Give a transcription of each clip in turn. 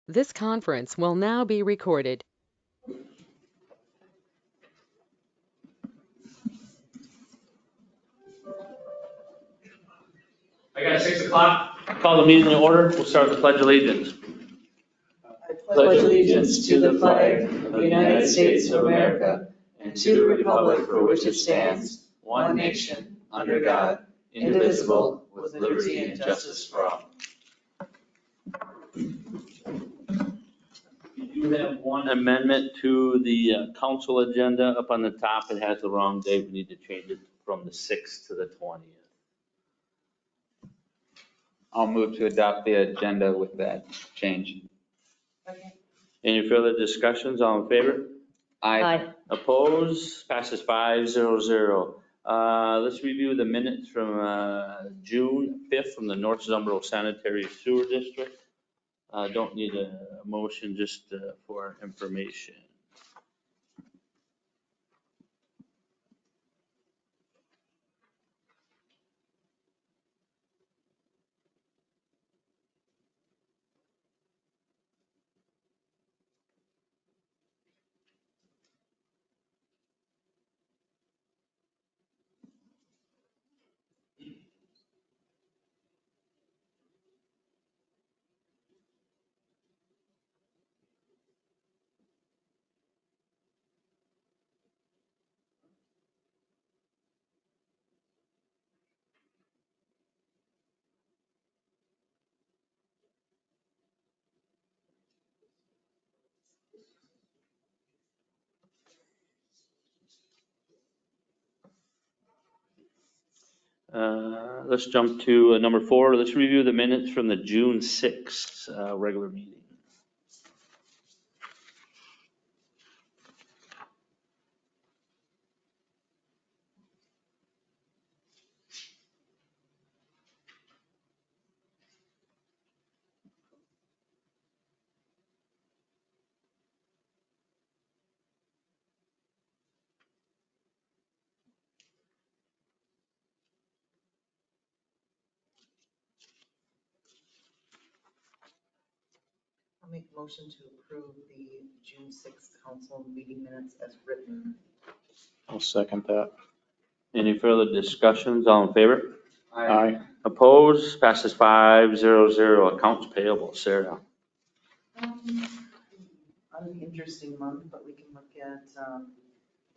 This conference will now be recorded. I got 6 o'clock. Call the meeting to order. We'll start with the Pledge of Allegiance. I pledge allegiance to the flag of the United States of America and to the republic for which it stands, one nation, under God, indivisible, with liberty and justice for all. You have one amendment to the council agenda up on the top. It has the wrong date. We need to change it from the 6th to the 20th. I'll move to adopt the agenda with that change. Any further discussions? All in favor? Aye. Opposed? Passes 5-0-0. Let's review the minutes from June 5th from the North Zumbro Sanitary Sewer District. Don't need a motion, just for information. Let's jump to number 4. Let's review the minutes from the June 6th regular meeting. I'll make a motion to approve the June 6th council meeting minutes as written. I'll second that. Any further discussions? All in favor? Aye. Opposed? Passes 5-0-0. Accounts payable. Sarah. An interesting month, but we can look at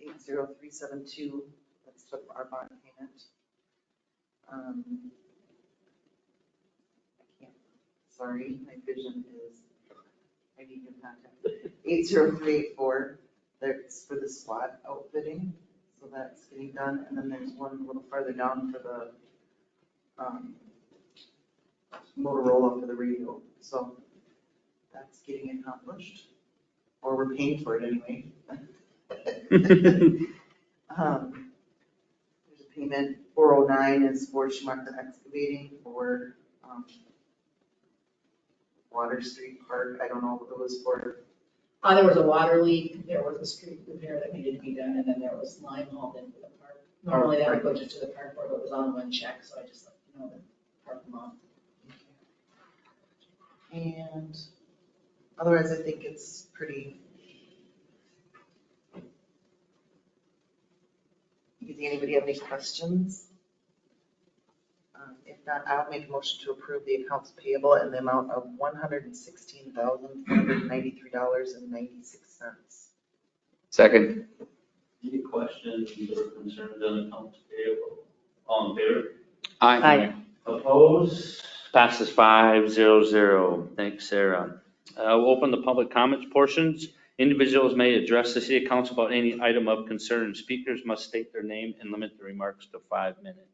80372. That's our bond payment. I can't, sorry, my vision is, I need to contact 80384. That's for the SWAT outfitting, so that's getting done. And then there's one a little farther down for the Motorola for the radio. So that's getting accomplished, or we're paying for it anyway. There's a payment, 409 is for Schumacher Excavating for Water Street Park. I don't know what it was for. There was a water leak, there was a street repair that needed to be done, and then there was lime hauled into the park. Normally that would go just to the park board, but it was on one check, so I just let you know the park amount. And otherwise, I think it's pretty easy. Anybody have any questions? If not, I'll make a motion to approve the accounts payable in the amount of $116,493.96. Second. Any questions or concerns on accounts payable? All in favor? Aye. Opposed? Passes 5-0-0. Thanks, Sarah. We'll open the public comments portions. Individuals may address the city council about any item of concern. Speakers must state their name and limit the remarks to 5 minutes.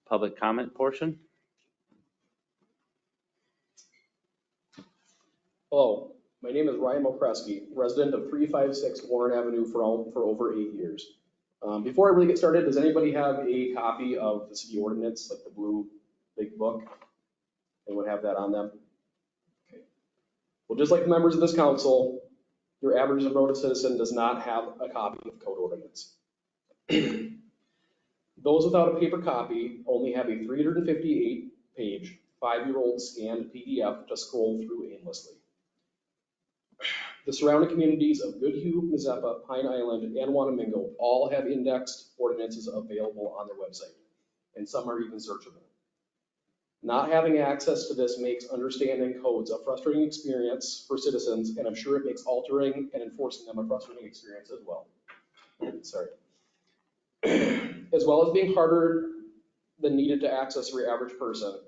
Public comment portion. Hello, my name is Ryan Mokreski, resident of 356 Warren Avenue for over 8 years. Before I really get started, does anybody have a copy of the city ordinance, like the blue big book? Anyone have that on them? Okay. Well, just like the members of this council, your average Zumbrota citizen does not have a copy of code ordinance. Those without a paper copy only have a 358-page, 5-year-old scanned PDF to scroll through aimlessly. The surrounding communities of Goodhue, Mazeppa, Pine Island, and Wanamingo all have indexed ordinances available on their website, and some are even searchable. Not having access to this makes understanding codes a frustrating experience for citizens, and I'm sure it makes altering and enforcing them a frustrating experience as well. Sorry. As well as being harder than needed to access for your average person,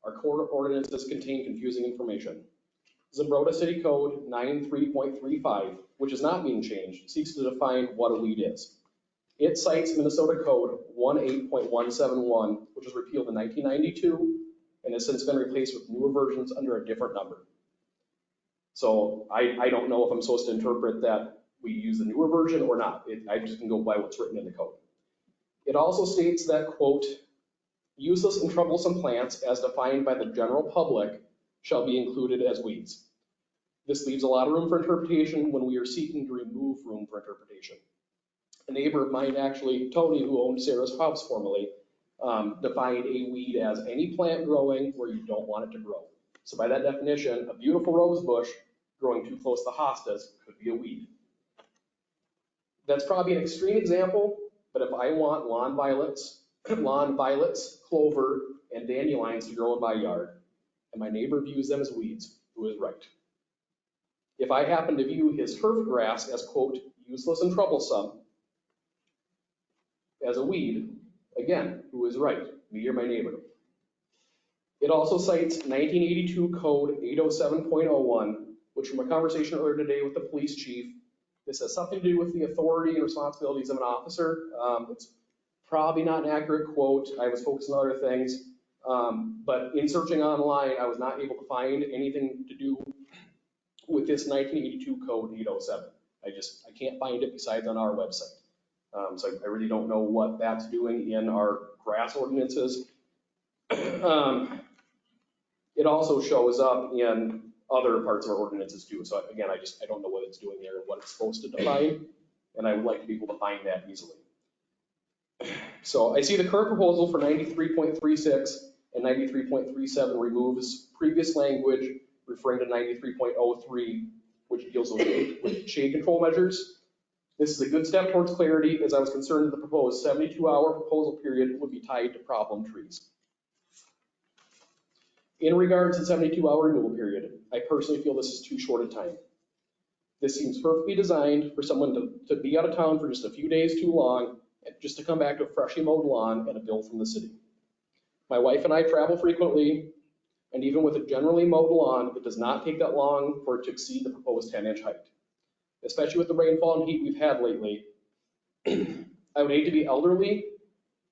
our core ordinances contain confusing information. Zumbrota City Code 93.35, which is not being changed, seeks to define what a weed is. It cites Minnesota Code 18.171, which was repealed in 1992 and has since been replaced with newer versions under a different number. So I don't know if I'm supposed to interpret that we use the newer version or not. I just can go by what's written in the code. It also states that, quote, useless and troublesome plants as defined by the general public shall be included as weeds. This leaves a lot of room for interpretation when we are seeking to remove room for interpretation. A neighbor of mine, actually, Tony, who owned Sarah's house formerly, defined a weed as any plant growing where you don't want it to grow. So by that definition, a beautiful rose bush growing too close to hostas could be a weed. That's probably an extreme example, but if I want lawn violets, clover, and dandelions to grow in my yard, and my neighbor views them as weeds, who is right? If I happen to view his turf grass as, quote, useless and troublesome, as a weed, again, who is right, me or my neighbor? It also cites 1982 Code 807.01, which from a conversation earlier today with the police chief, this has something to do with the authority and responsibilities of an officer. It's probably not an accurate quote. I was focused on other things, but in searching online, I was not able to find anything to do with this 1982 Code 807. I can't find it besides on our website. So I really don't know what that's doing in our grass ordinances. It also shows up in other parts of our ordinances too. So again, I don't know what it's doing there and what it's supposed to define, and I would like to be able to find that easily. So I see the current proposal for 93.36 and 93.37 removes previous language referring to 93.03, which deals with shade control measures. This is a good step towards clarity, as I was concerned that the proposed 72-hour proposal period would be tied to problem trees. In regards to the 72-hour removal period, I personally feel this is too short a time. This seems perfectly designed for someone to be out of town for just a few days too long, just to come back to a freshly mowed lawn and a bill from the city. My wife and I travel frequently, and even with a generally mowed lawn, it does not take that long for it to exceed the proposed 10-inch height. Especially with the rainfall and heat we've had lately, I would hate to be elderly,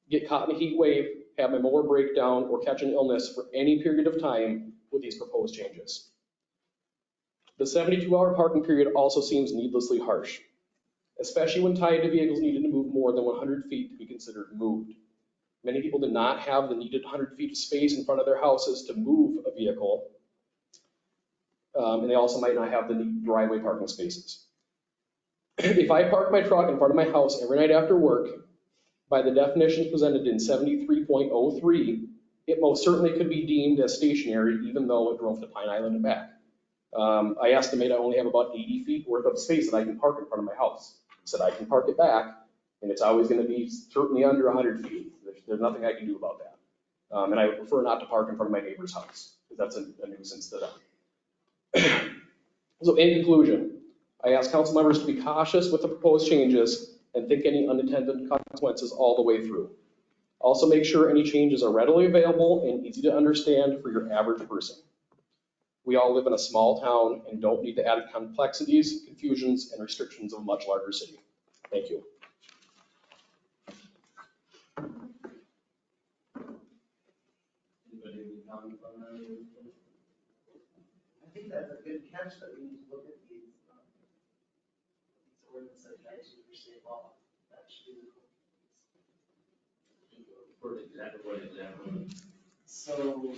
get caught in a heat wave, have my mower break down, or catch an illness for any period of time with these proposed changes. The 72-hour parking period also seems needlessly harsh, especially when tied to vehicles needed to move more than 100 feet to be considered moved. Many people did not have the needed 100 feet of space in front of their houses to move a vehicle, and they also might not have the needed driveway parking spaces. If I park my truck in front of my house every night after work, by the definitions presented in 73.03, it most certainly could be deemed as stationary, even though it drove to Pine Island and back. I estimate I only have about 80 feet worth of space that I can park in front of my house. I said I can park it back, and it's always going to be certainly under 100 feet. There's nothing I can do about that. And I would prefer not to park in front of my neighbor's house, because that's a nuisance to them. So in conclusion, I ask council members to be cautious with the proposed changes and think any unintended consequences all the way through. Also make sure any changes are readily available and easy to understand for your average person. We all live in a small town and don't need the added complexities, confusions, and restrictions of a much larger city. Thank you. I think that's a good catch that we need to look at these ordinances that actually for state law. That should be For example. So,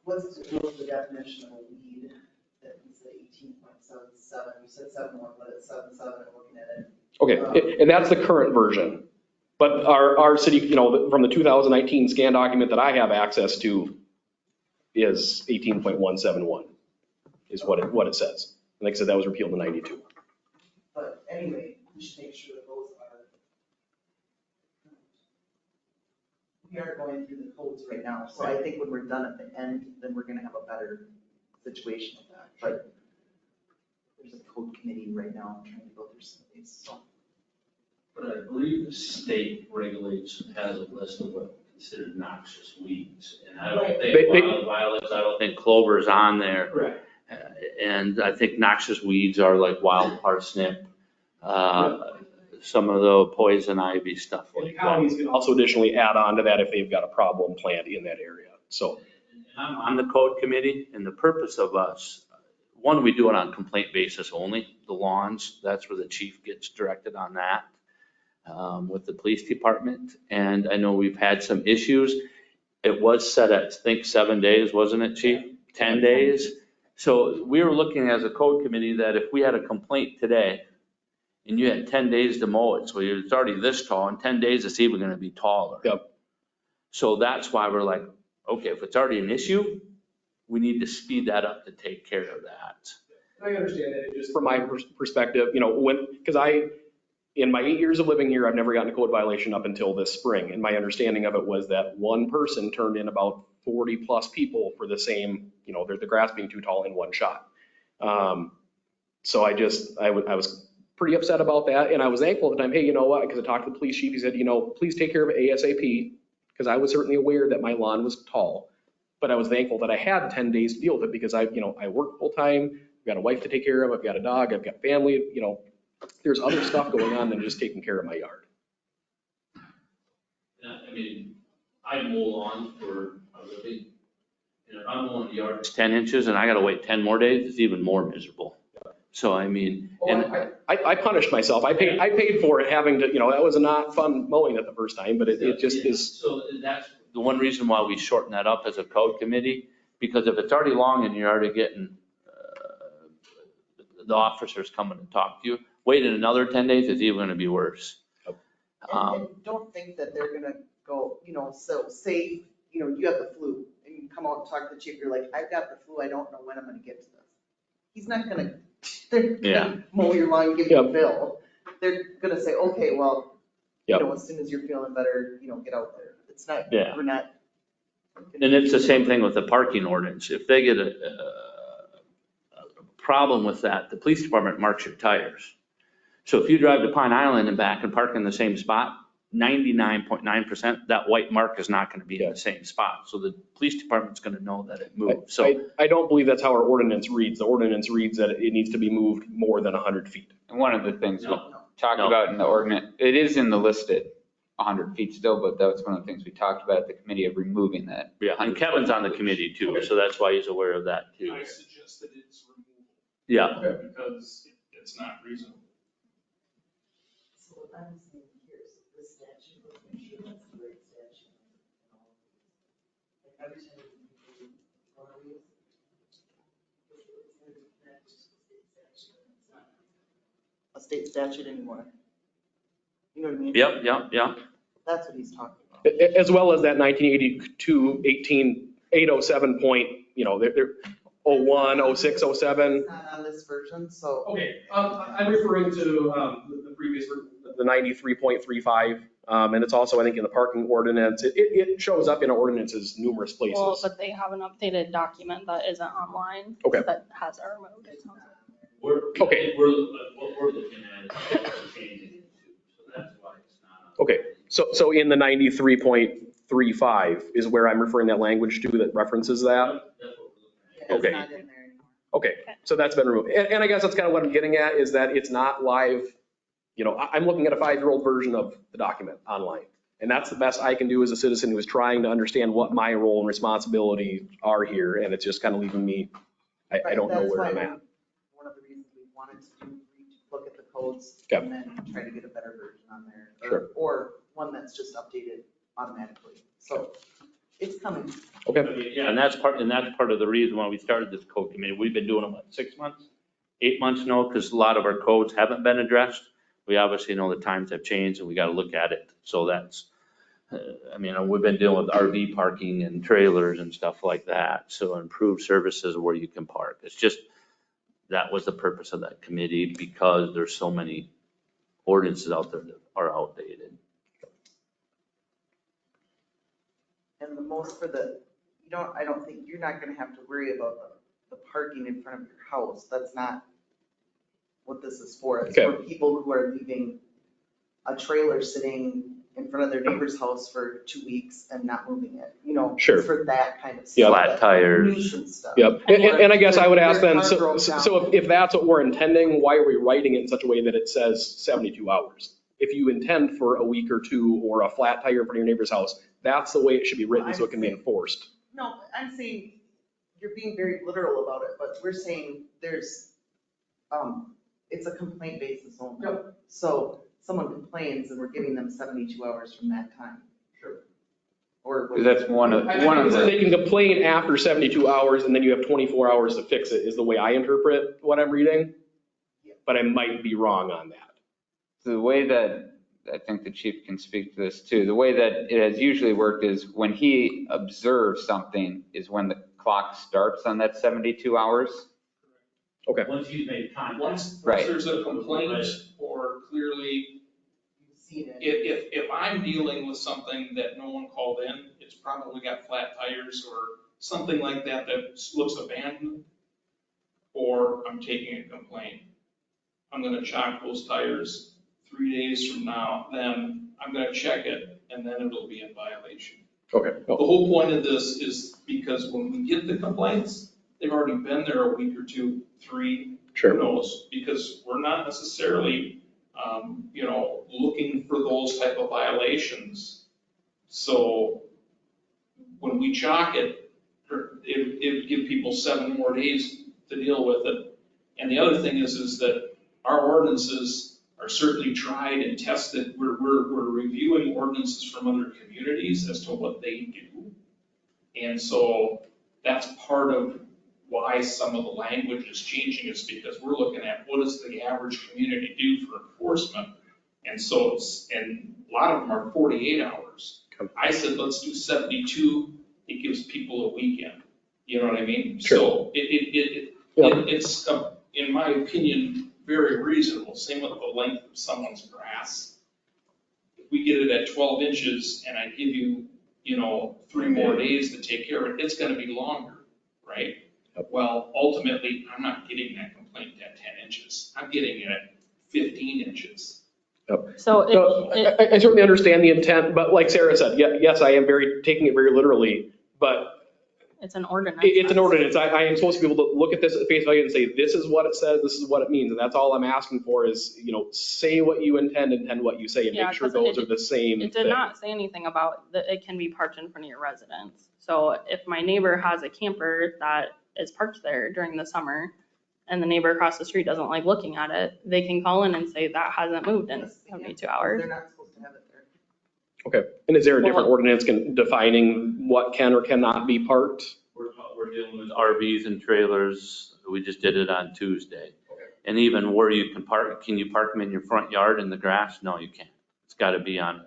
what's the definition of a weed? That is the 18.77. You said 7.1, but it's 7.7. I'm looking at it. Okay, and that's the current version. But our city, from the 2019 scan document that I have access to is 18.171. is what it says. And like I said, that was repealed in 92. But anyway, we should make sure that those are. We are going through the codes right now, so I think when we're done at the end, then we're gonna have a better situation with that, but there's a code committee right now trying to go through some of these, so. But I believe the state regulates, has a list of what considered noxious weeds. And I don't Right. think They- violets, I don't think clover's on there. Correct. And I think noxious weeds are like wild parsnip, some of the poison ivy stuff And like that. counties can also additionally add on to that if they've got a problem plant in that area, so. I'm on the code committee, and the purpose of us, one, we do it on complaint basis only, the lawns, that's where the chief gets directed on that, with the police department. And I know we've had some issues. It was set at, I think, 7 days, wasn't it, chief? 10 days? So we were looking as a code committee that if we had a complaint today, and you had 10 days to mow it, so it's already this tall, in 10 days, it's even gonna be taller. Yep. So that's why we're like, okay, if it's already an issue, we need to speed that up to take care of that. I understand that, just from my perspective, because in my 8 years of living here, I've never gotten a code violation up until this spring. And my understanding of it was that one person turned in about 40 plus people for the same, the grass being too tall in one shot. So I was pretty upset about that. And I was thankful at the time, hey, you know what? Because I talked to the police chief, he said, please take care of it ASAP. Because I was certainly aware that my lawn was tall. But I was thankful that I had 10 days to deal with it because I work full time. I've got a wife to take care of. I've got a dog. I've got family. There's other stuff going on than just taking care of my yard. I mean, I mow lawns for a living. And if I'm mowing the yard, it's 10 inches and I gotta wait 10 more days, it's even more miserable. So I mean, and I punished myself. I paid for it having to, that was not fun mowing it the first time, but it just is. So that's the one reason why we shorten that up as a code committee, because if it's already long and you're already getting, the officers coming to talk to you, waiting another 10 days is even gonna be worse. And don't think that they're gonna go, so say, you have the flu and you come out and talk to the chief, you're like, I've got the flu, I don't know when I'm gonna get to this. He's not gonna, they're Yeah. gonna mow your lawn and give you a Yep. bill. They're gonna say, okay, well, Yep. as soon as you're feeling better, get out there. It's not, Yeah. we're not. And it's the same thing with the parking ordinance. If they get a problem with that, the police department marks your tires. So if you drive to Pine Island and back and park in the same spot, 99.9%, that white mark is not going to be in the same spot. So the police department's going to know that it moved. So I don't believe that's how our ordinance reads. The ordinance reads that it needs to be moved more than 100 feet. And one of the things we No. talked No. about in the ordinance, it is in the listed 100 feet still, but that was one of the things we talked about at the committee of removing that. yeah, and Kevin's on the committee too, so that's why he's aware of that too. I suggested it's removed Yeah, because it's not reasonable. So what I'm saying here is the statute, let's make sure that's the right statute. Like every time you do one of these, a state statute anymore. You know what I mean? yep. That's what he's talking about. As well as that 1982, 807 point, they're 01, 06, 07. It's not on this version, so. Okay, I'm referring to the previous, the 93.35. And it's also, I think, in the parking ordinance. It shows up in our ordinances numerous places. Well, but they have an updated document that isn't online. Okay. That has our mode. It sounds like. Okay. What we're looking at is changing it to, so that's why it's not. Okay, so in the 93.35 is where I'm referring that language to that references that? That's what we're looking at. Yeah, it's Okay. not in there anymore. Okay, so that's been removed. And I guess that's kind of what I'm getting at is that it's not live. I'm looking at a 5-year-old version of the document online. And that's the best I can do as a citizen who is trying to understand what my role and responsibility are here. And it's just kind of leaving me, I don't know That's where why I'm at. One of the reasons we wanted to do, look at the codes Okay. and then try to get a better version on there. Sure. Or one that's just updated automatically. So it's coming. Okay, Yeah, and that's part of the reason why we started this code committee. We've been doing it, what, 6 months? 8 months now, because a lot of our codes haven't been addressed. We obviously know the times have changed and we got to look at it. So that's, we've been dealing with RV parking and trailers and stuff like that. So improved services where you can park. It's just, that was the purpose of that committee, because there's so many ordinances out there that are outdated. And the most for the, I don't think, you're not gonna have to worry about the parking in front of your house. That's not what this is for. It's for people who are leaving a trailer sitting in front of their neighbor's house for 2 weeks and not moving it, Sure. it's for that kind of Yeah. stuff. Flat tires. Nuisance stuff. Yep, and I guess I would ask then, Their car broke so if that's what we're intending, why are we writing it in such a way that it says 72 hours? If you intend for a week or two or a flat tire in front of your neighbor's house, that's the way it should be written so it can be enforced. No, I'm saying, you're being very literal about it, but we're saying there's, it's a complaint basis only. So someone complains and we're giving them 72 hours from that time. Sure. Or. That's one of They the, can complain after 72 hours and then you have 24 hours to fix it, is the way I interpret what I'm reading. But I might be wrong on that. the way that, I think the chief can speak to this too, the way that it has usually worked is when he observes something is when the clock starts on that 72 hours. Okay. Once you've made contact. Once Right. there's a complaint or clearly, if I'm dealing with something that no one called in, it's probably got flat tires or something like that that looks abandoned, or I'm taking a complaint. I'm gonna chalk those tires 3 days from now, then I'm gonna check it, and then it'll be in violation. Okay. The whole point of this is because when we get the complaints, they've already been there a week or two, 3, who Sure. knows? Because we're not necessarily, looking for those type of violations. So when we chalk it, it would give people 7 more days to deal with it. And the other thing is that our ordinances are certainly tried and tested. We're reviewing ordinances from other communities as to what they do. And so that's part of why some of the language is changing, is because we're looking at what does the average community do for enforcement? And so and a lot of them are 48 hours. I said, let's do 72. It gives people a weekend. You know what I mean? Sure. So it's, in my opinion, very reasonable. Same with the length of someone's grass. If we get it at 12 inches and I give you, 3 more days to take care of it, it's gonna be longer, right? Yep. Well, ultimately, I'm not getting that complaint at 10 inches. I'm getting it at 15 inches. So No, I certainly understand the intent, but like Sarah said, yes, I am taking it very literally, but it's an ordinance. it's an ordinance. I am supposed to be able to look at this at face value and say, this is what it says, this is what it means. And that's all I'm asking for is, say what you intend what you say, and Yeah, make sure 'cause those are the same It did thing. not say anything about that it can be parked in front of your residence. So if my neighbor has a camper that is parked there during the summer and the neighbor across the street doesn't like looking at it, they can call in and say that hasn't moved in 72 hours. They're not supposed to have it there. Okay, and is there a different Well- ordinance defining what can or cannot be parked? We're dealing with RVs and trailers. We just did it on Tuesday. And even where you can you park them in your front yard in the grass? No, you can't. It's got to be on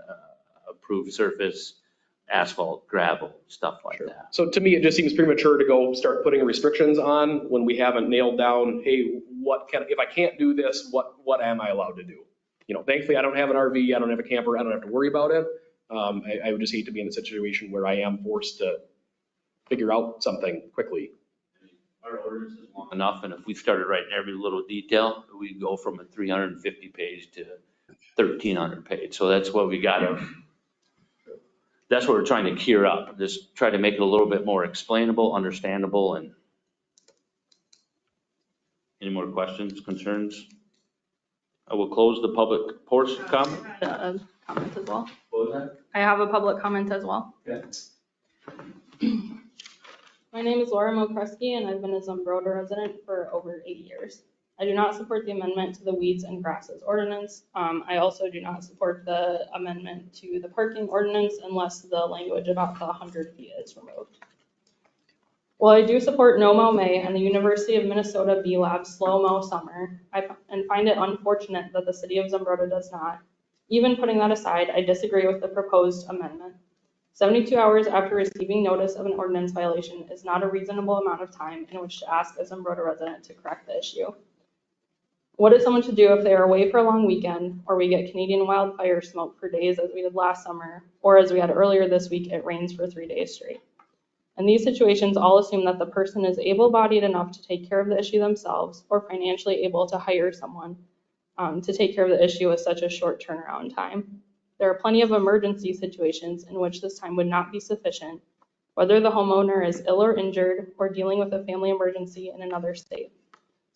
approved surface, asphalt, gravel, stuff like that. So to me, it just seems premature to go start putting restrictions on when we haven't nailed down, hey, if I can't do this, what am I allowed to do? Thankfully, I don't have an RV, I don't have a camper, I don't have to worry about it. I would just hate to be in a situation where I am forced to figure out something quickly. Our ordinance is long enough, and if we started writing every little detail, we'd go from a 350 page to 1,300 page. So that's what that's what we're trying to gear up. Just try to make it a little bit more explainable, understandable, and any more questions, concerns? I will close the public portion comment. Comment as well. What was that? I have a public comment as well. Okay. My name is Laura Mokreski, and I've been a Zumbrota resident for over 8 years. I do not support the amendment to the weeds and grasses ordinance. I also do not support the amendment to the parking ordinance unless the language about the 100 feet is removed. While I do support No Mow May and the University of Minnesota B-Lab Slow Mow Summer, and find it unfortunate that the city of Zumbrota does not. Even putting that aside, I disagree with the proposed amendment. 72 hours after receiving notice of an ordinance violation is not a reasonable amount of time in which to ask a Zumbrota resident to correct the issue. What is someone to do if they are away for a long weekend, or we get Canadian wildfire smoke for days as we did last summer, or as we had earlier this week, it rains for 3 days straight? In these situations, all assume that the person is able-bodied enough to take care of the issue themselves, or financially able to hire someone to take care of the issue with such a short turnaround time. There are plenty of emergency situations in which this time would not be sufficient, whether the homeowner is ill or injured or dealing with a family emergency in another state.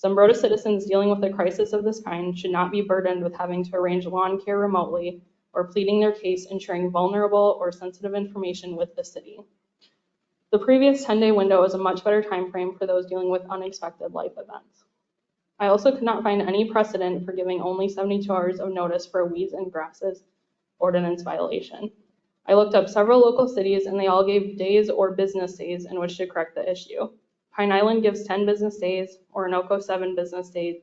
Zumbrota citizens dealing with a crisis of this kind should not be burdened with having to arrange lawn care remotely or pleading their case and sharing vulnerable or sensitive information with the city. The previous 10-day window is a much better time frame for those dealing with unexpected life events. I also could not find any precedent for giving only 72 hours of notice for a weeds and grasses ordinance violation. I looked up several local cities and they all gave days or business days in which to correct the issue. Pine Island gives 10 business days, Orinoco 7 business days,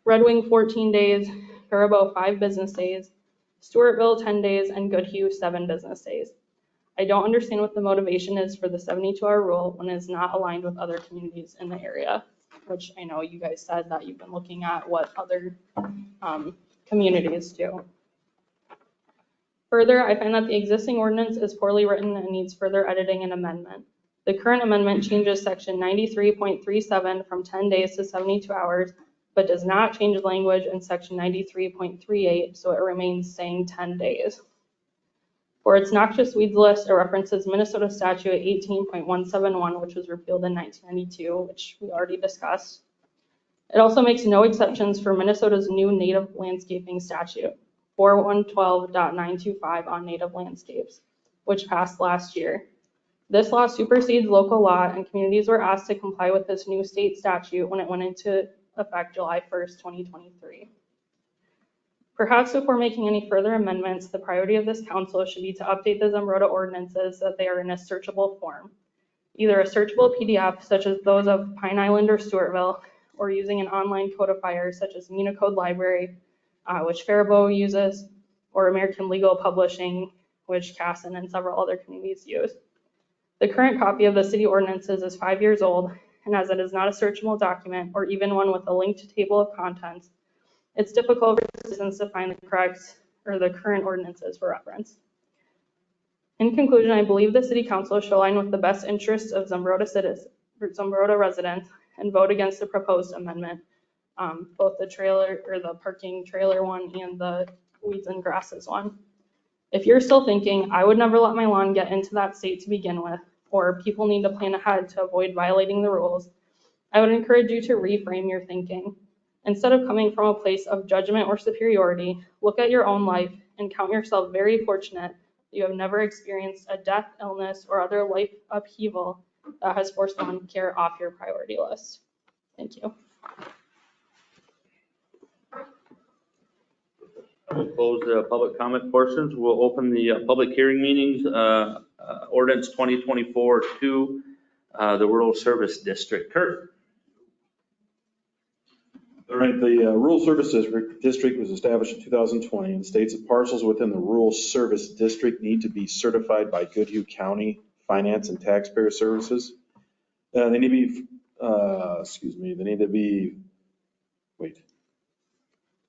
Red Wing 14 days, Faribault 5 business days, Stewartville 10 days, and Goodhue 7 business days. I don't understand what the motivation is for the 72-hour rule when it is not aligned with other communities in the area, which I know you guys said that you've been looking at what other communities do. Further, I find that the existing ordinance is poorly written and needs further editing and amendment. The current amendment changes section 93.37 from 10 days to 72 hours, but does not change language in section 93.38, so it remains saying 10 days. For its noxious weeds list, it references Minnesota statute 18.171, which was repealed in 1992, which we already discussed. It also makes no exceptions for Minnesota's new native landscaping statute, 4112.925 on native landscapes, which passed last year. This law supersedes local law, and communities were asked to comply with this new state statute when it went into effect July 1st, 2023. Perhaps before making any further amendments, the priority of this council should be to update the Zumbrota ordinances so that they are in a searchable form, either a searchable PDF such as those of Pine Island or Stewartville, or using an online codifier such as Municode Library, which Faribault uses, or American Legal Publishing, which Casson and several other communities use. The current copy of the city ordinances is 5 years old, and as it is not a searchable document or even one with a linked table of contents, it's difficult for citizens to find the correct or the current ordinances for reference. In conclusion, I believe the city council should align with the best interests of Zumbrota citizens, Zumbrota residents, and vote against the proposed amendment, both the trailer or the parking trailer one and the weeds and grasses one. If you're still thinking, I would never let my lawn get into that state to begin with, or people need to plan ahead to avoid violating the rules, I would encourage you to reframe your thinking. Instead of coming from a place of judgment or superiority, look at your own life and count yourself very fortunate that you have never experienced a death, illness, or other life upheaval that has forced lawn care off your priority list. Thank you. We'll close the public comment portions. We'll open the public hearing meetings. Ordinance 2024-2, the Rural Service District. Kurt. All right, the Rural Service District was established in 2020 and states that parcels within the Rural Service District need to be certified by Goodhue County Finance and Taxpayer Services. They need to be,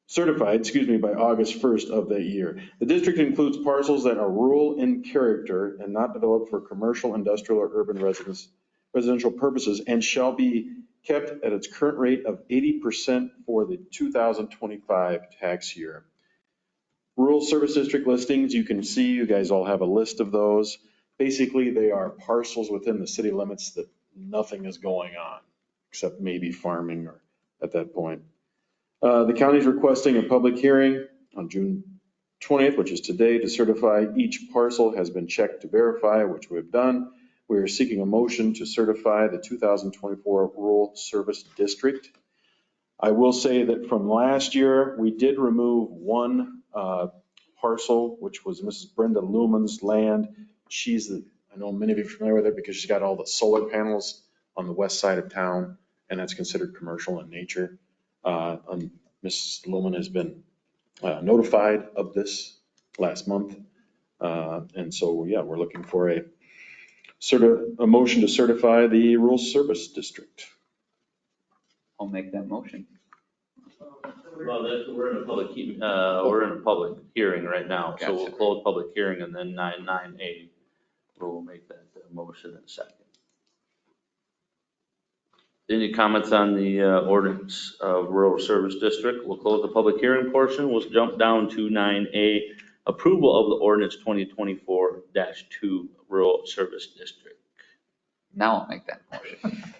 certified, by August 1st of that year. The district includes parcels that are rural in character and not developed for commercial, industrial, or urban residential purposes, and shall be kept at its current rate of 80% for the 2025 tax year. Rural Service District listings, you can see, you guys all have a list of those. Basically, they are parcels within the city limits that nothing is going on, except maybe farming or at that point. The county is requesting a public hearing on June 20th, which is today, to certify each parcel has been checked to verify, which we have done. We are seeking a motion to certify the 2024 Rural Service District. I will say that from last year, we did remove one parcel, which was Mrs. Brenda Luman's land. I know many of you are familiar with it because she's got all the solar panels on the west side of town, and that's considered commercial in nature. Mrs. Luman has been notified of this last month. And so, yeah, we're looking for a motion to certify the rural service district. I'll make that motion. Well, we're in a public hearing right now, so we'll Gotcha. close public hearing and then 9(9)(a), we'll make that motion in a second. Any comments on the ordinance of rural service district? We'll close the public hearing portion. We'll jump down to 9(a), approval of the ordinance 2024-2 rural service district. Now I'll make that motion.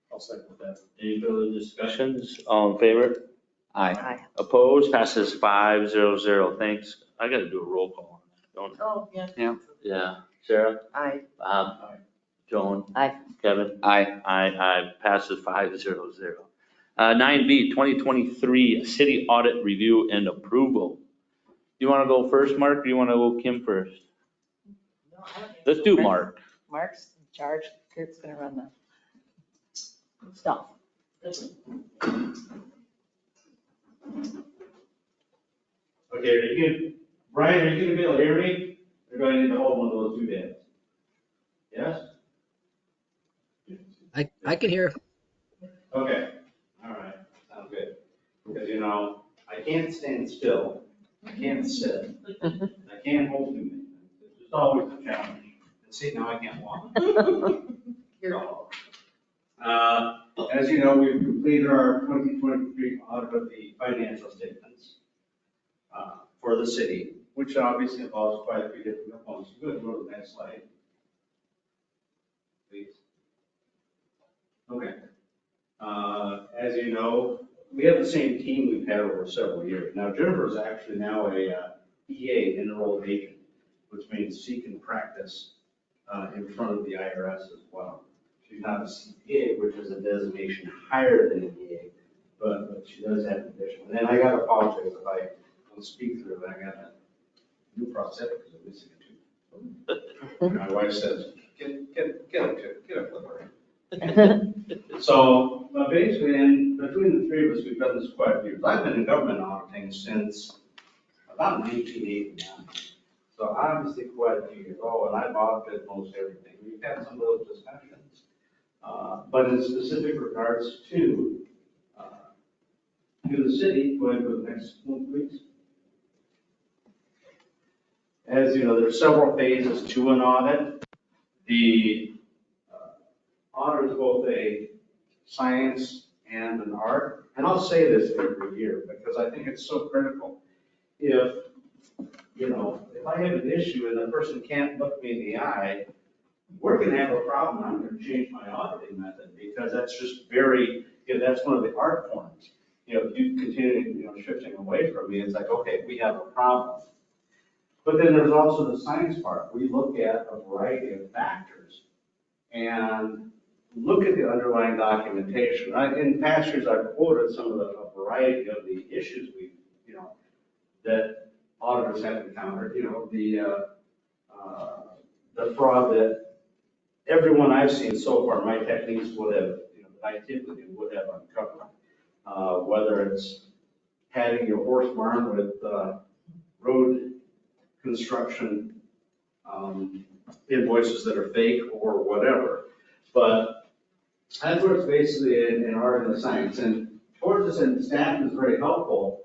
I'll second that. Any further discussions? All in favor? Aye. Opposed? Passes 500. Thanks. I got to do a roll call, don't I? Oh, yeah. Yeah. Sarah? Aye. Bob? Aye. Joan? Aye. Kevin? Aye. Aye. Passes 500. 9B, 2023 city audit review and approval. You want to go first, Mark, or do you want to go Kim first? No, I don't think Let's so. do Mark. Mark's in charge. Kurt's gonna run the stuff. Okay, are you, Brian, are you gonna be able to hear me? Or do I need to hold one of those two dabs? Yes? I can hear. Okay, all right, sounds good. Because, you know, I can't stand still, I can't sit, I can't hold two things. It's just always a challenge. And see, now I can't walk. So, as you know, we've completed our 2023 audit of the financial statements for the city, which obviously involves quite a few different components. Good, go to the next slide. Please. Okay. As you know, we have the same team we've had over several years. Now Jennifer is actually now a EA, enrolled agent, which means she can practice in front of the IRS as well. She's not a CPA, which is a designation higher than an EA, but she does have additional. And I got to apologize if I don't speak through it. I got a new prosthetic because I'm missing a tooth. My wife says, get a flipper. So, but basically, and between the three of us, we've done this quite a few years. I've been in government auditing since about 1989. So obviously quite a few years old, and I've audited most everything. We've had some of those discussions. But in specific regards to the city, going to the next one, please. As you know, there's several phases to an audit. The audit is both a science and an art. And I'll say this every year because I think it's so critical. If I have an issue and the person can't look me in the eye, we're going to have a problem. I'm going to change my auditing method because that's just that's one of the art forms. If you continue, shifting away from me, it's like, okay, we have a problem. But then there's also the science part. We look at a variety of factors and look at the underlying documentation. In past years, I've quoted some of a variety of the issues that auditors have encountered. The fraud that everyone I've seen so far, my techniques would have, that I typically would have uncovered. Whether it's padding your horse barn with road construction invoices that are fake or whatever. But that's where it's basically in art and the science. And towards this, and staff is very helpful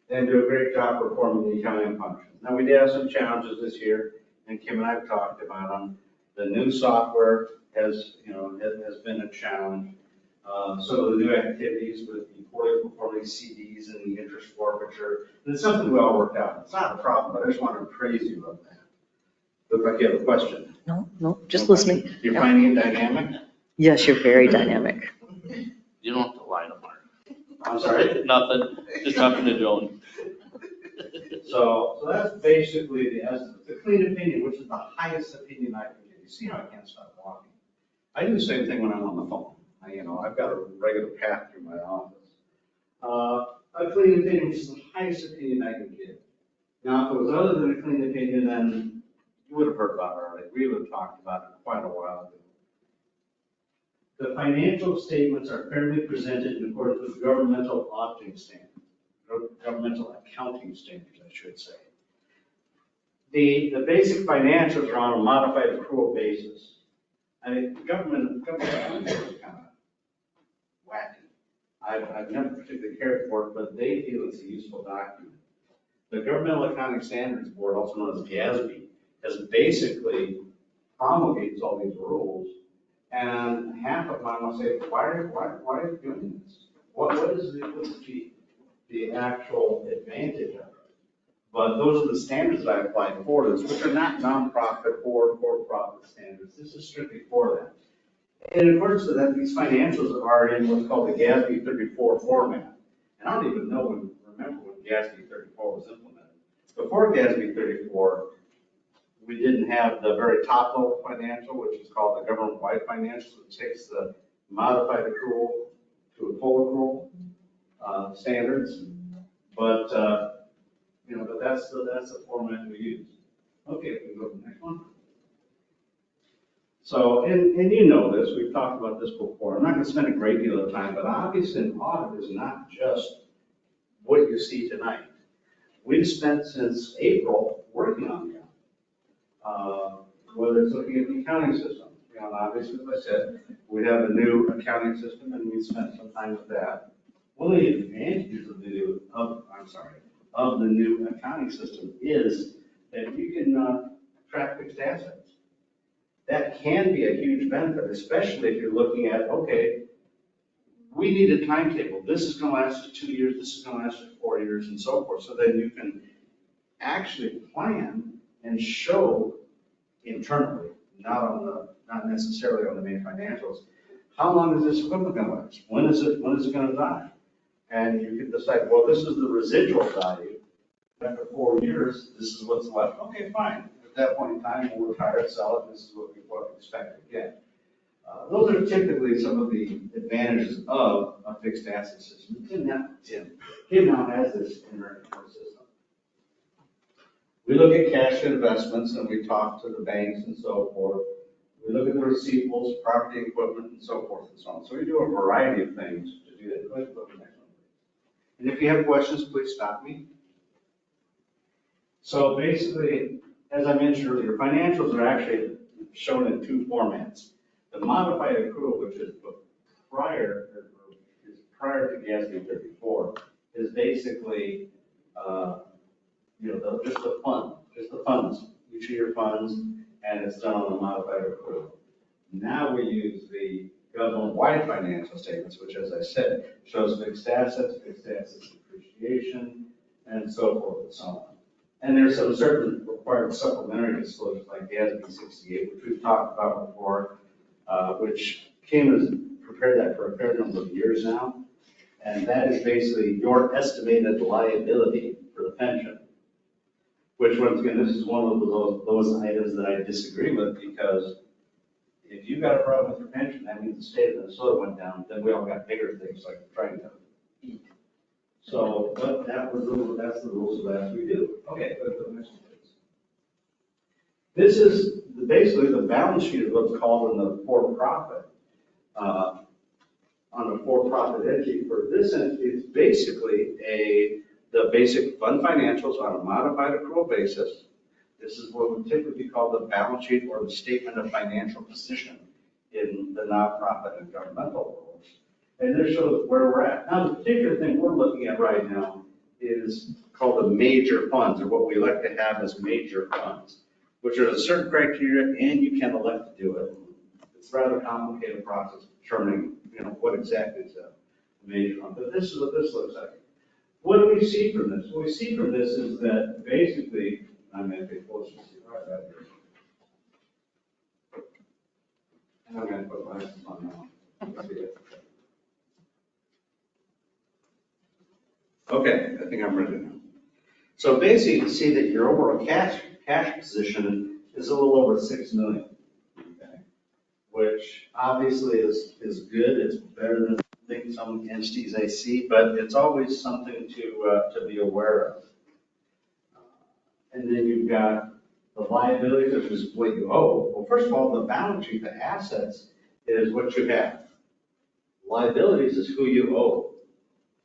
and do a great job performing the accounting function. Now, we did have some challenges this year, and Kim and I have talked about them. The new software has been a challenge. Some of the new activities with the poorly performing CDs and the interest forfeiture. And it's something we all worked out. It's not a problem, but I just wanted to praise you on that. Look like you have a question. No, just listening. You're finding it dynamic? Yes, you're very dynamic. You don't have to lie to Mark. I'm sorry? Nothing, just talking to Joan. So that's basically the essence. The clean opinion, which is the highest opinion I can get. You see how I can't stop walking? I do the same thing when I'm on the phone. I've got a regular path through my office. A clean opinion, which is the highest opinion I can give. Now, if it was other than a clean opinion, then you would have heard about it already. We would have talked about it quite a while ago. The financial statements are fairly presented in accordance with governmental auditing standards, governmental accounting standards, I should say. The basic financials are on a modified accrual basis. I mean, government is kind of wacky. I've never particularly cared for it, but they feel it's a useful document. The Governmental Accounting Standards Board, also known as GASB, has basically promulgated all these rules. And half of them, I want to say, why are you doing this? What is the actual advantage of it? But those are the standards that I applied for this, which are not nonprofit or for-profit standards. This is strictly for them. And in accordance with that, these financials are in what's called the GASB 34 format. And I don't even remember when GASB 34 was implemented. Before GASB 34, we didn't have the very top level financial, which is called the government-wide financials, which takes the modified accrual to a full accrual standards. But but that's the format we use. Okay, we can go to the next one. So, and you know this, we've talked about this before. I'm not going to spend a great deal of time, but obviously an audit is not just what you see tonight. We've spent since April working on the audit. Whether it's looking at the accounting system. Obviously, as I said, we have a new accounting system and we spent some time with that. One of the advantages of the new accounting system is that you can track fixed assets. That can be a huge benefit, especially if you're looking at, okay, we need a timetable. This is going to last us 2 years, this is going to last us 4 years, and so forth. So then you can actually plan and show internally, not necessarily on the main financials, how long is this equipment going to last? When is it going to die? And you can decide, well, this is the residual value. After 4 years, this is what's left. Okay, fine. At that point in time, we'll retire it, sell it. This is what we expect to get. Those are typically some of the advantages of a fixed asset system. Tim now has this in our system. We look at cash investments and we talk to the banks and so forth. We look at the receivables, property, equipment, and so forth and so on. So we do a variety of things to do that. Go ahead and go to the next one. And if you have questions, please stop me. So basically, as I mentioned earlier, financials are actually shown in two formats. The modified accrual, which is prior to GASB 34, is basically, just the funds, each of your funds, and it's done on a modified accrual. Now we use the government-wide financial statements, which, as I said, shows fixed assets depreciation, and so forth and so on. And there's some certain required supplementary disclosures like GASB 68, which we've talked about before, which prepared that for a fair number of years now. And that is basically your estimated liability for the pension. Which, once again, this is one of those items that I disagree with, because if you've got a problem with your pension, that means the state of Minnesota went down, then we all got bigger things like trying to eat. So, but that's the rules of that we do. Okay, go to the next one, please. This is basically the balance sheet of what's called in the for-profit. On a for-profit entity, for this entity, it's basically the basic fund financials on a modified accrual basis. This is what would typically be called the balance sheet or the statement of financial position in the nonprofit and governmental world. And this shows where we're at. Now, the particular thing we're looking at right now is called the major funds, or what we like to have as major funds, which are a certain criteria, and you can elect to do it. It's a rather complicated process determining, what exactly is a major fund. But this is what this looks like. What do we see from this? What we see from this is that basically, I'm going to pay close to see right back here. And I'm going to put my glasses on now. Let's see it. Okay, I think I'm ready now. So basically, you can see that your overall cash position is a little over 6 million, okay? Which obviously is good. It's better than some entities I see, but it's always something to be aware of. And then you've got the liabilities, which is what you owe. Well, first of all, the balance sheet, the assets, is what you have. Liabilities is who you owe.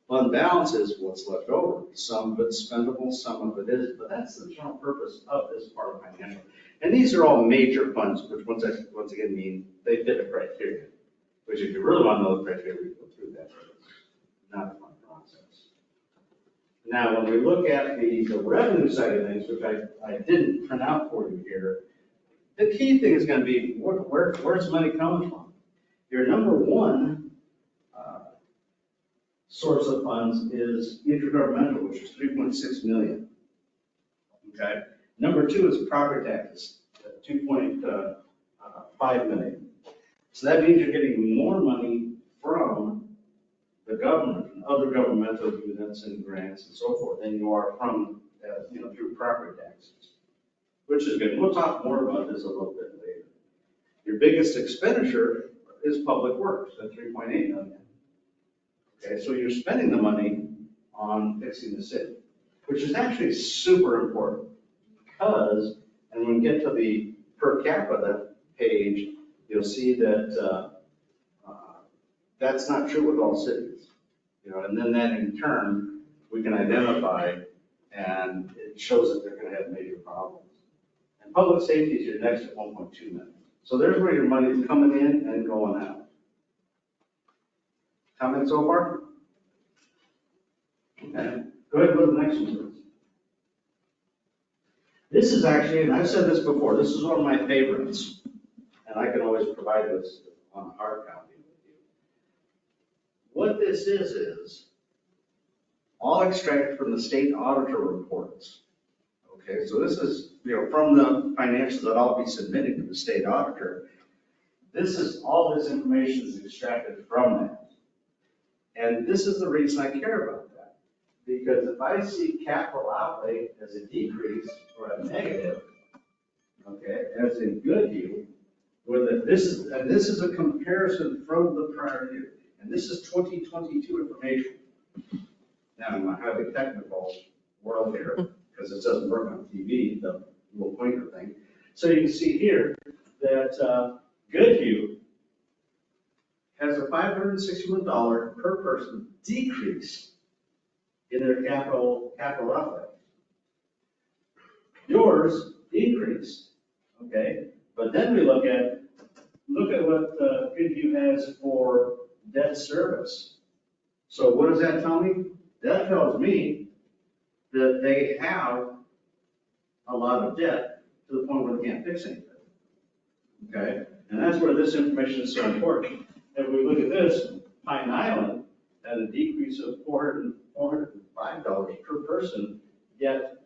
Fund balance is what's left over. Some of it's spendable, some of it isn't, but that's the general purpose of this part of financial. And these are all major funds, which once again mean they fit a criteria, which if you really want to know the criteria, we go through that. It's not a fun process. Now, when we look at the revenue side of things, which I didn't print out for you here, the key thing is going to be where's money coming from? Your number one source of funds is intergovernmental, which is 3.6 million. Okay. Number two is property taxes, 2.5 million. So that means you're getting more money from the government and other governmental units and grants and so forth than you are from, through property taxes, which is good. We'll talk more about this a little bit later. Your biggest expenditure is public works at 3.8 million. Okay, so you're spending the money on fixing the city, which is actually super important because, and when we get to the per capita page, you'll see that that's not true with all cities. And then that in turn, we can identify and it shows that they're going to have major problems. And public safety is your next at 1.2 million. So there's where your money is coming in and going out. Comments so far? Okay, go ahead and go to the next one, please. This is actually, and I've said this before, this is one of my favorites, and I can always provide this on a hard copy with you. What this is all extracted from the state auditor reports. Okay, so this is, from the financials that I'll be submitting to the state auditor. All this information is extracted from that. And this is the reason I care about that. Because if I see capital outlay as a decrease or a negative, okay, as in good view, this is a comparison from the prior year. And this is 2022 information. Now, in my highly technical world here, because it doesn't work on TV, the little pointer thing. So you can see here that Goodhue has a $561 per person decrease in their capital outlay. Yours increased, okay? But then we look at what Goodhue has for debt service. So what does that tell me? That tells me that they have a lot of debt to the point where they can't fix anything. Okay? And that's where this information is so important. If we look at this, Pine Island had a decrease of $405 per person, yet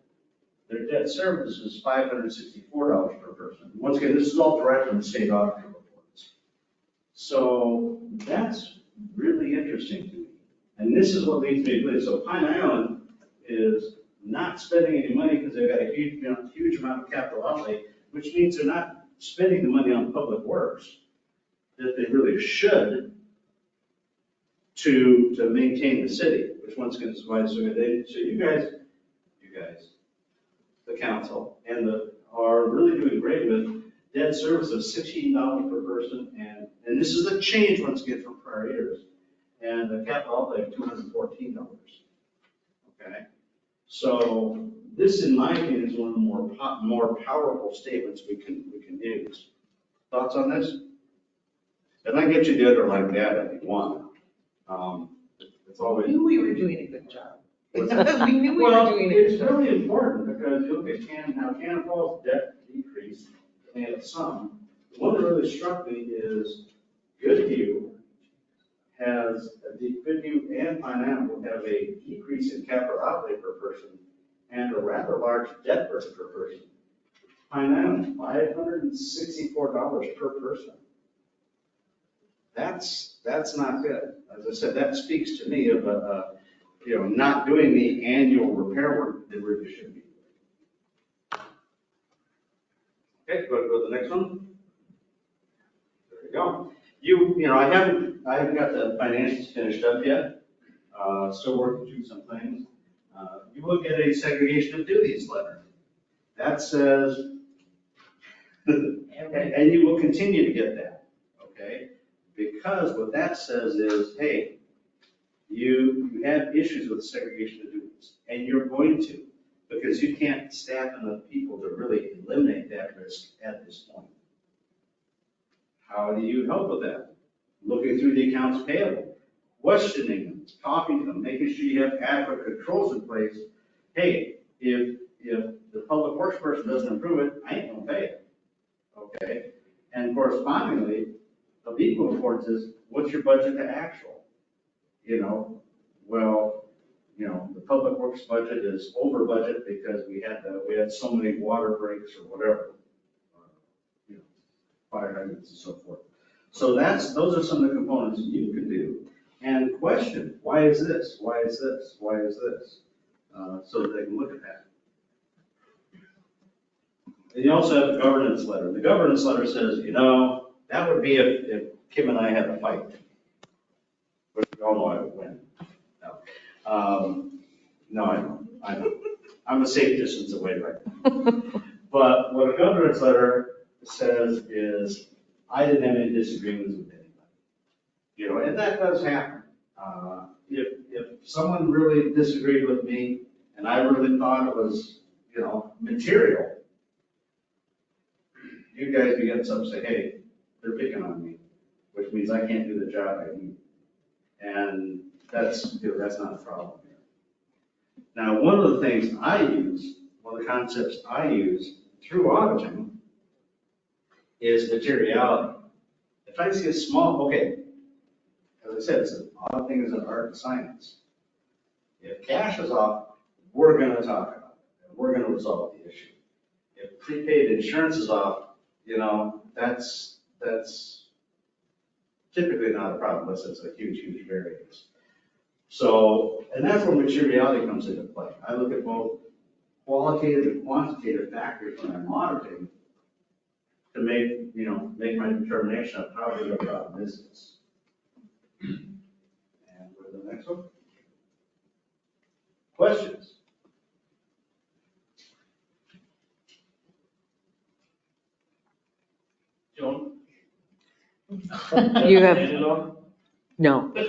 their debt service is $564 per person. Once again, this is all direct from the state auditor reports. So that's really interesting to me. And this is what leads me to believe. So Pine Island is not spending any money because they've got a huge amount of capital outlay, which means they're not spending the money on public works that they really should to maintain the city, which once again is why it's so good. So you guys, the council, are really doing great with debt service of $16 per person, and this is a change once again from prior years, and the capital outlay of $214. Okay, so this, in my opinion, is one of the more powerful statements we can use. Thoughts on this? And I can get you the other like that if you want. It's always. We knew we were doing a good job. We knew we Well, were doing a good it's job. really important because you look at Cannon Falls debt decrease, and have some. The one that really struck me is Goodhue and Pine Island have a decrease in capital outlay per person and a rather large debt burden per person. Pine Island, $564 per person. That's not good. As I said, that speaks to me of not doing the annual repair work that really should be. Okay, go to the next one. There you go. I haven't got the financials finished up yet. Still working through some things. You will get a segregation of duties letter. That says, and you will continue to get that, okay? Because what that says is, hey, You have issues with segregation of duties, and you're going to, because you can't staff enough people to really eliminate that risk at this point. How do you help with that? Looking through the accounts payable, questioning them, talking to them, making sure you have adequate controls in place. Hey, if the public works person doesn't improve it, I ain't gonna pay it. Okay? And correspondingly, of equal importance is, what's your budget to actual? The public works budget is over budget because we had so many water breaks or whatever. Fire hydrants and so forth. So those are some of the components you can do. And question, why is this? Why is this? Why is this? So that they can look at that. And you also have the governance letter. The governance letter says, that would be if Kim and I had a fight. But we all know I would win. No, I know. I'm a safe distance away right now. But what a governance letter says is, I didn't have any disagreements with anybody. And that does happen. If someone really disagreed with me and I really thought it was, material, you guys begin to say, hey, they're picking on me, which means I can't do the job I need. And that's not a problem here. Now, one of the things one of the concepts I use through auditing is materiality. If I see a small, as I said, auditing is an art and science. If cash is off, we're going to talk about it, and we're going to resolve the issue. If prepaid insurance is off, that's typically not a problem unless it's a huge, huge variance. So, and that's where materiality comes into play. I look at both qualitative and quantitative factors when I'm auditing to make my determination of how big a problem is this. And go to the next one. Questions? Joan? You have, no, you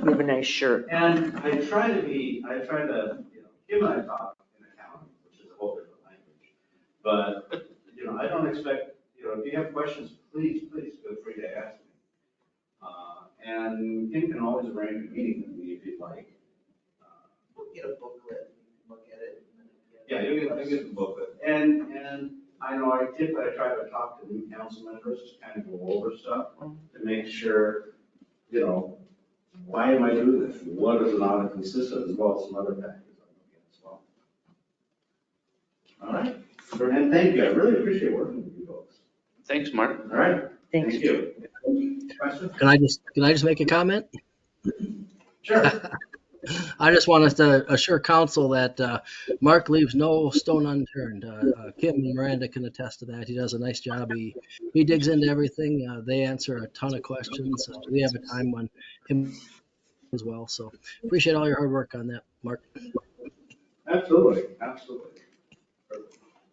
have a nice shirt. And I try to, Kim and I talk in accounting, which is a whole different language. But, I don't expect, if you have questions, please feel free to ask me. And Kim can always arrange a meeting with me if you'd like. We'll get a booklet, look at it. Yeah, you'll get the booklet. And I know I try to talk to new council members, just kind of go over stuff to make sure, why am I doing this? What is an audit consist of, as well as some other factors I look at as well. All right. And thank you. I really appreciate working with you folks. Thanks, Mark. All right. Thanks. Thank you. Questions? Can I just make a comment? Sure. I just wanted to assure council that Mark leaves no stone unturned. Kim and Miranda can attest to that. He does a nice job. He digs into everything. They answer a ton of questions. We have a time when him as well. So appreciate all your hard work on that, Mark. Absolutely.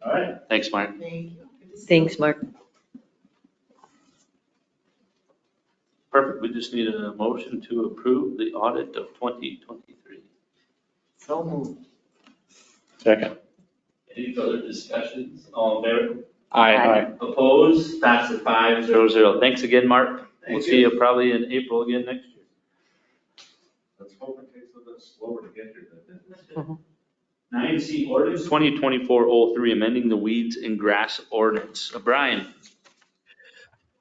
All right. Thanks, Mark. Thank you. Thanks, Mark. Perfect. We just need a motion to approve the audit of 2023. So moved. Second. Any further discussions? All in favor? Aye. Opposed? Passes 5-0-0. Thanks again, Mark. We'll Thank see you. you probably in April again next year. Let's hope it takes a little bit slower to get here. 9C ordinance 2024-03, amending the weeds and grass ordinance. Brian.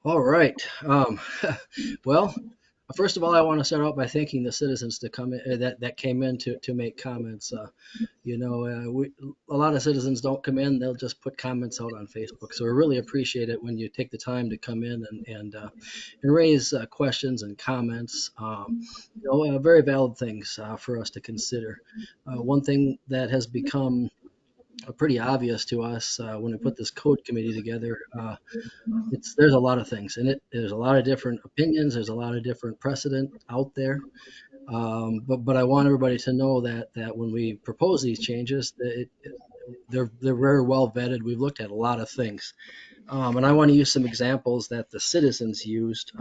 All right. Well, first of all, I want to start out by thanking the citizens to come in, that came in to make comments. A lot of citizens don't come in; they'll just put comments out on Facebook. So we really appreciate it when you take the time to come in and raise questions and comments. Very valid things for us to consider. One thing that has become pretty obvious to us when we put this code committee together. There's a lot of things in it. There's a lot of different opinions. There's a lot of different precedent out there. But I want everybody to know that when we propose these changes, they're very well vetted. We've looked at a lot of things. And I want to use some examples that the citizens used.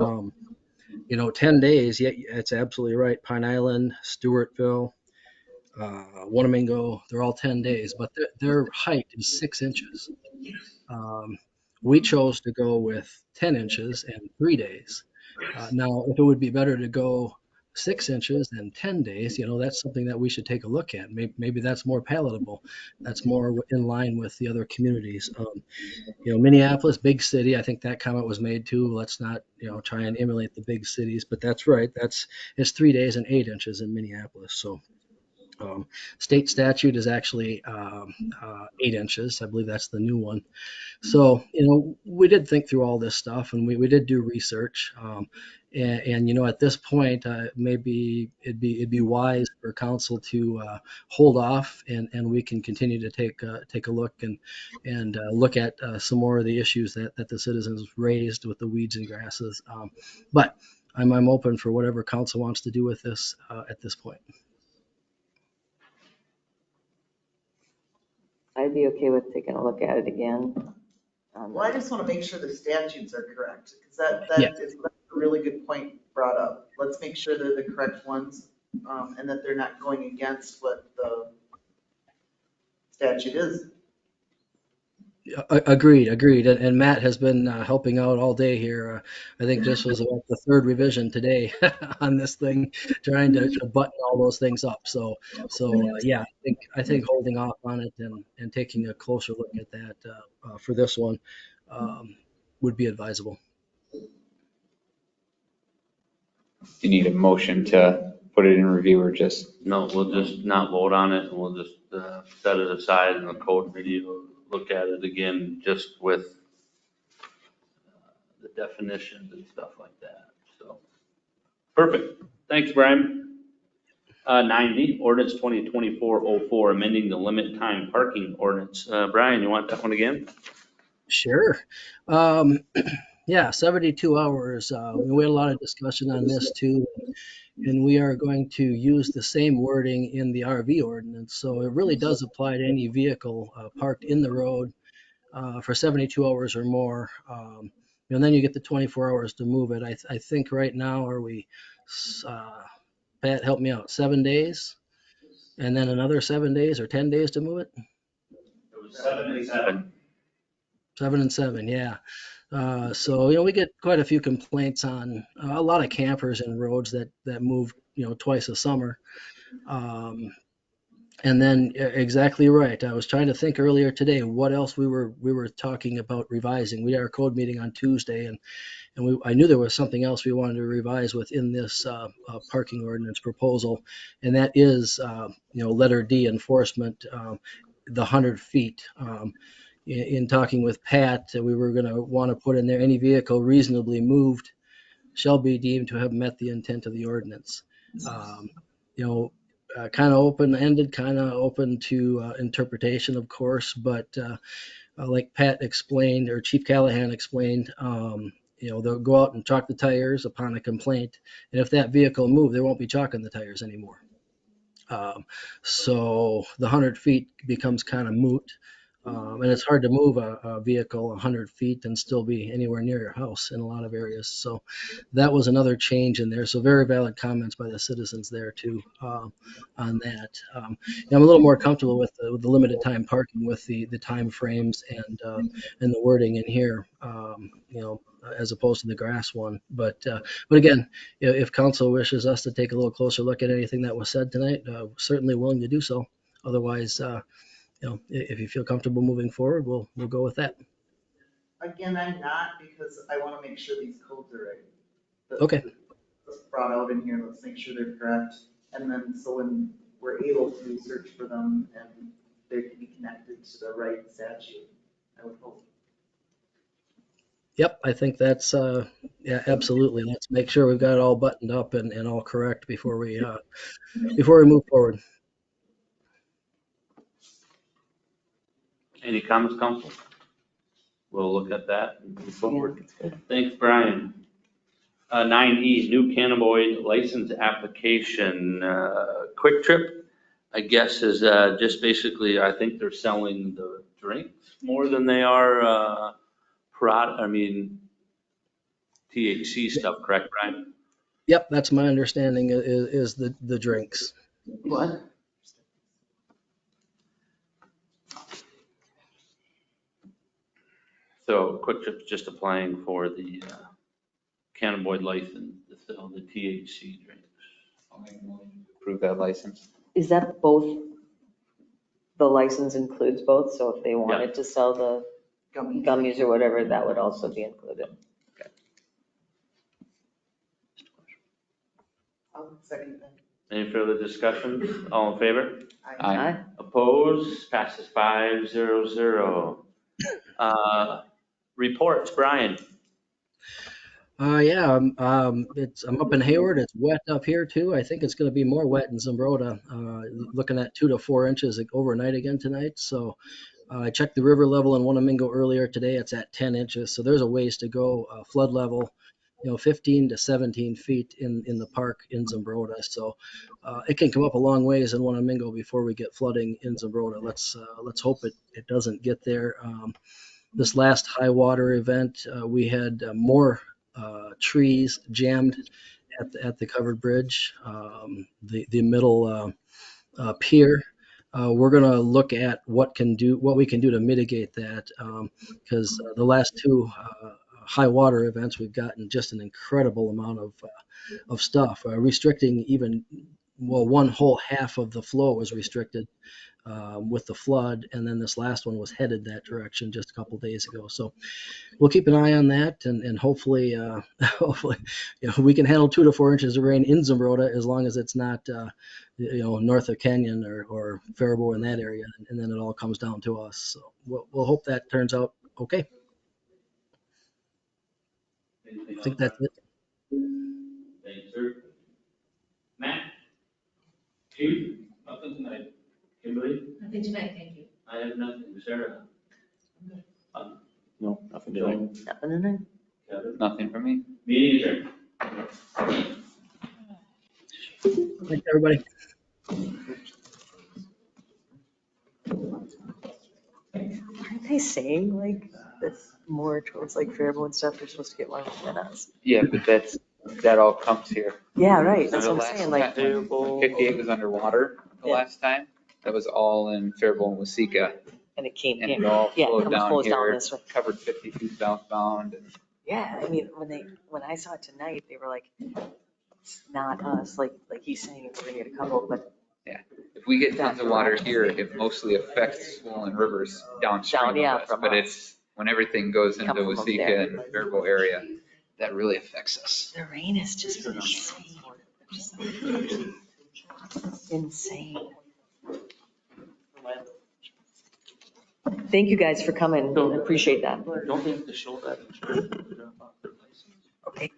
10 days, yeah, it's absolutely right. Pine Island, Stewartville, Wanamingo, they're all 10 days, but their height is 6 inches. We chose to go with 10 inches and 3 days. Now, if it would be better to go 6 inches and 10 days, that's something that we should take a look at. Maybe that's more palatable. That's more in line with the other communities. Minneapolis, big city. I think that comment was made too. Let's not, try and emulate the big cities, but that's right. It's 3 days and 8 inches in Minneapolis. So state statute is actually 8 inches. I believe that's the new one. So, we did think through all this stuff, and we did do research. And at this point, maybe it'd be wise for council to hold off, and we can continue to take a look and look at some more of the issues that the citizens raised with the weeds and grasses. But I'm open for whatever council wants to do with this at this point. I'd be okay with taking a look at it again. Well, I just want to make sure the statutes are correct, because Yeah. that's a really good point brought up. Let's make sure they're the correct ones, and that they're not going against what the statute is. Agreed. And Matt has been helping out all day here. I think this was about the third revision today on this thing, trying to button all those things up. So yeah, I think holding off on it and taking a closer look at that for this one would be advisable. You need a motion to put it in review or just? No, we'll just not vote on it, and we'll just set it aside, and the code committee will look at it again, just with the definitions and stuff like that, so. Perfect, thanks, Brian. 9D, ordinance 2024-04, amending the limit time parking ordinance. Brian, you want that one again? Sure. Yeah, 72 hours. We had a lot of discussion on this too. And we are going to use the same wording in the RV ordinance. So it really does apply to any vehicle parked in the road for 72 hours or more. And then you get the 24 hours to move it. I think right now, are we, Pat, help me out, 7 days? And then another 7 days or 10 days to move it? It was 7 and 7. 7 and 7, yeah. So, we get quite a few complaints on a lot of campers and roads that move, twice a summer. And then exactly right. I was trying to think earlier today what else we were talking about revising. We had our code meeting on Tuesday, and I knew there was something else we wanted to revise within this parking ordinance proposal, and that is, letter D, enforcement, the 100 feet. In talking with Pat, we were going to want to put in there, any vehicle reasonably moved shall be deemed to have met the intent of the ordinance. Kind of open-ended, kind of open to interpretation, of course, but like Pat explained, or Chief Callahan explained, they'll go out and chalk the tires upon a complaint, and if that vehicle moved, they won't be chalking the tires anymore. So the 100 feet becomes kind of moot. And it's hard to move a vehicle 100 feet and still be anywhere near your house in a lot of areas. So that was another change in there. So very valid comments by the citizens there too on that. I'm a little more comfortable with the limited time parking with the time frames and the wording in here, as opposed to the grass one. But again, if council wishes us to take a little closer look at anything that was said tonight, certainly willing to do so. Otherwise, if you feel comfortable moving forward, we'll go with that. Again, I'm not, because I want to make sure these codes are right. Okay. Let's brought out in here, let's make sure they're correct. And then, so when we're able to search for them and they can be connected to the right statute, I would hope. Yep, I think that's, yeah, absolutely. Let's make sure we've got it all buttoned up and all correct before we move forward. Any comments, council? We'll look at that and move forward. Yeah. Thanks, Brian. 9E, new cannabis license application. Quick Trip, I guess, is just basically, I think they're selling the drinks more than they are THC stuff, correct, Brian? Yep, that's my understanding is the drinks. What? So Quick Trip's just applying for the cannabis license to sell the THC drinks. Approve that license. Is that both, the license includes both? So if they wanted to sell the gummies or whatever, that would also be included? Any further discussion? All in favor? Aye. Opposed? Passes 5-0-0. Reports, Brian. Yeah, I'm up in Hayward. It's wet up here too. I think it's going to be more wet in Zumbrota. Looking at 2 to 4 inches overnight again tonight. So I checked the river level in Wanamingo earlier today. It's at 10 inches. So there's a ways to go. Flood level, 15 to 17 feet in the park in Zumbrota. So it can come up a long ways in Wanamingo before we get flooding in Zumbrota. Let's hope it doesn't get there. This last high water event, we had more trees jammed at the covered bridge, the middle pier. We're going to look at what we can do to mitigate that, because the last 2 high water events, we've gotten just an incredible amount of stuff, restricting even, one whole half of the flow was restricted with the flood, and then this last one was headed that direction just a couple days ago. So we'll keep an eye on that, and hopefully we can handle 2 to 4 inches of rain in Zumbrota as long as it's not north of Kenyon or Faribault in that area, and then it all comes down to us. So we'll hope that turns out okay. I think that's it. Thanks, sir. Matt? Chief? Nothing tonight. Kimberly? Nothing tonight, thank you. I have nothing. Sarah? No, nothing to do. Nothing in there? Kevin? Nothing for me. Meeting adjourned. Thanks, everybody. Aren't they saying like this more towards like Faribault and stuff? They're supposed to get more than us. Yeah, but that all comes here. Yeah, right. That's The what I'm last saying. Like, time, when 58 was underwater the Yeah. last time. That was all in Faribault and Waseca, and it came and here. it all Yeah, flowed it down flows down here, this way. covered 50 feet southbound. And Yeah, I mean, when I saw it tonight, they were like, it's not us, like he's saying, we're gonna get a couple, but if we get tons of water here, it mostly affects swollen rivers downstream yeah, of us. from But us. it's when everything goes into Come from up there. Waseca and Faribault area, that really affects us. the rain has just been insane. Insane. Thank you guys for coming. I appreciate that. Don't they have to show that insurance? Okay.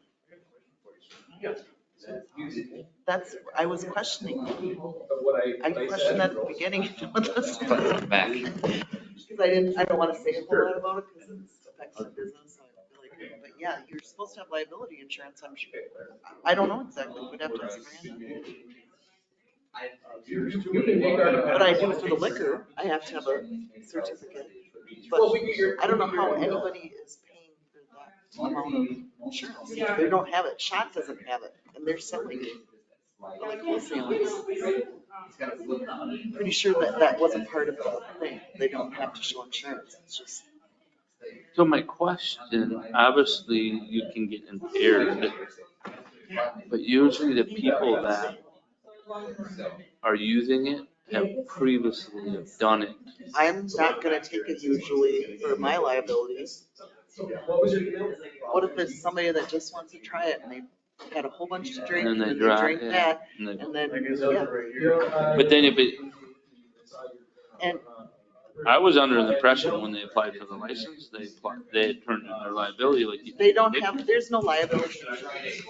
That's, I was questioning. What I questioned that at the beginning. Back. Because I don't want to say a whole lot about it because it affects the business. But yeah, you're supposed to have liability insurance, I'm sure. I don't know exactly. We'd have to ask Brandon. But I do for the liquor, I have to have a certificate. But I don't know how anybody is paying for that amount of insurance. They don't have it. Shot doesn't have it, and they're selling it. They're like wholesalers. Pretty sure that wasn't part of the thing. They don't have to show insurance. It's just. So my question, obviously you can get impaired, but usually the people that are using it have previously done it. I'm not gonna take it usually for my liabilities. What if there's somebody that just wants to try it and they had a whole bunch to drink And and then then they they dry drink it, that and then- and then, yeah. And I was under the impression when they applied for the license, they had turned in their liability like you. They don't have, there's no liability insurance